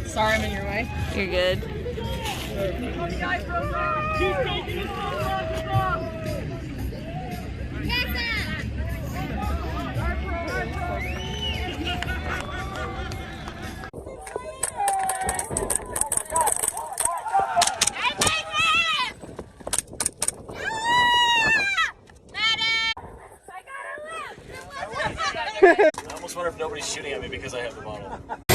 Sorry, I'm in your way. You're good. I almost wonder if nobody's shooting at me because I have the bottle.